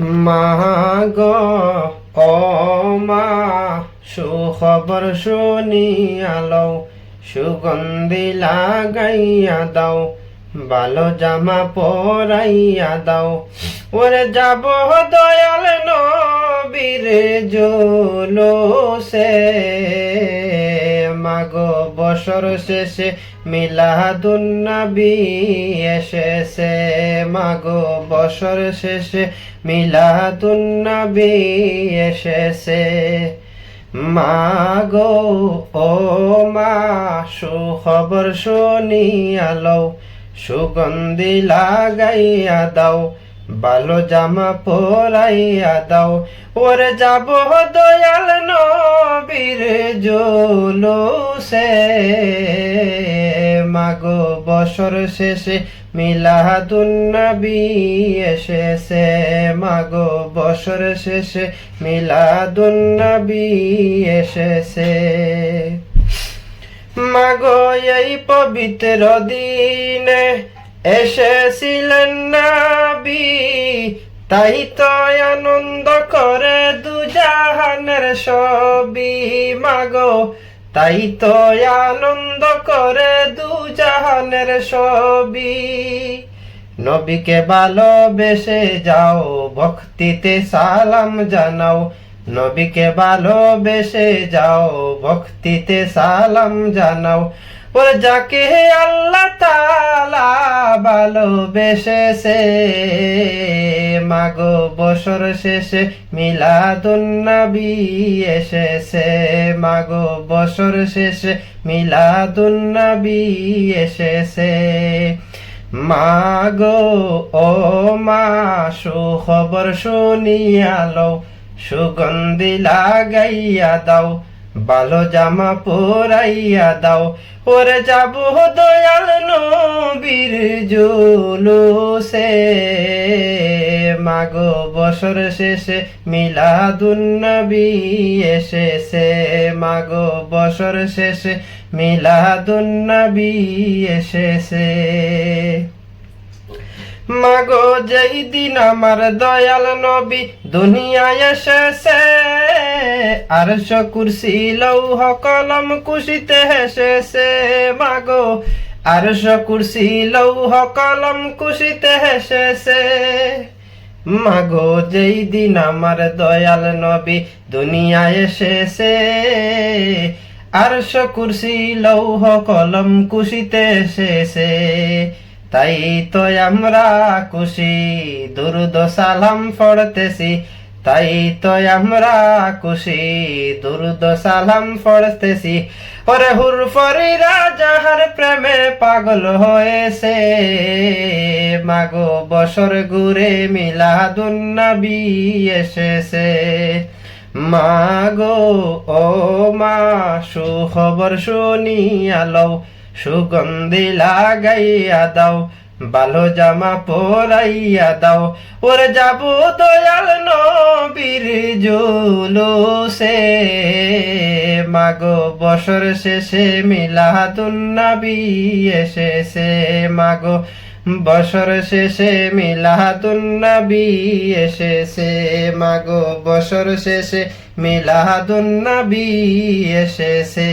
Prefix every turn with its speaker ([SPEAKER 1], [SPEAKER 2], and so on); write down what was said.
[SPEAKER 1] মা গো ও মা, সুখবর শুনিয়া লও, সুগন্ধি লাগাইয়া দাও, ভালো জামা পরাইয়া দাও। ওরে যাব দয়াল নবীর জুলুসে, মাগো বছর শেষে মিলাদুন নবী এসেছে, মাগো বছর শেষে মিলাদুন নবী এসেছে। মাগো ও মা, সুখবর শুনিয়া লও, সুগন্ধি লাগাইয়া দাও, ভালো জামা পরাইয়া দাও। ওরে যাব দয়াল নবীর জুলুসে, মাগো বছর শেষে মিলাদুন নবী এসেছে, মাগো বছর শেষে মিলাদুন নবী এসেছে। মাগো এই পবিত্র দিনে এসেছিলেন নবী, তাই তো আনন্দ করে দুজাহানের সবই। মাগো তাই তো আনন্দ করে দুজাহানের সবই। নবীকে ভালোবেসে যাও, ভক্তিতে সালাম জানাও, নবীকে ভালোবেসে যাও, ভক্তিতে সালাম জানাও। ওরে যাকে আল্লাহ তাআলা ভালোবেসেছে, মাগো বছর শেষে মিলাদুন নবী এসেছে, মাগো বছর শেষে মিলাদুন নবী এসেছে। মাগো ও মা, সুখবর শুনিয়া লও, সুগন্ধি লাগাইয়া দাও, ভালো জামা পরাইয়া দাও। ওরে যাব দয়াল নবীর জুলুসে, মাগো বছর শেষে মিলাদুন নবী এসেছে, মাগো বছর শেষে মিলাদুন নবী এসেছে। মাগো যেই দিন আমার দয়াল নবী দুনিয়ায় এসেছে, আরশ কুরসি লৌহ কলম খুশিতে হেসেছে, মাগো আরশ কুরসি লৌহ কলম খুশিতে হেসেছে। মাগো যেই দিন আমার দয়াল নবী দুনিয়ায় এসেছে, আরশ কুরসি লৌহ কলম খুশিতে এসেছে। তাই তো আমরা খুশি দুরুদ সালাম পড়তেছি, তাই তো আমরা খুশি দুরুদ সালাম পড়তেছি। ওরে হুর ফরিরা যাহার প্রেমে পাগল হয়েছে, মাগো বছর ঘুরে মিলাদুন নবী এসেছে। মাগো ও মা, সুখবর শুনিয়া লও, সুগন্ধি লাগাইয়া দাও, ভালো জামা পরাইয়া দাও। ওরে যাব দয়াল নবীর জুলুসে, মাগো বছর শেষে মিলাদুন নবী এসেছে, মাগো বছর শেষে মিলাদুন নবী এসেছে, মাগো বছর শেষে মিলাদুন নবী এসেছে।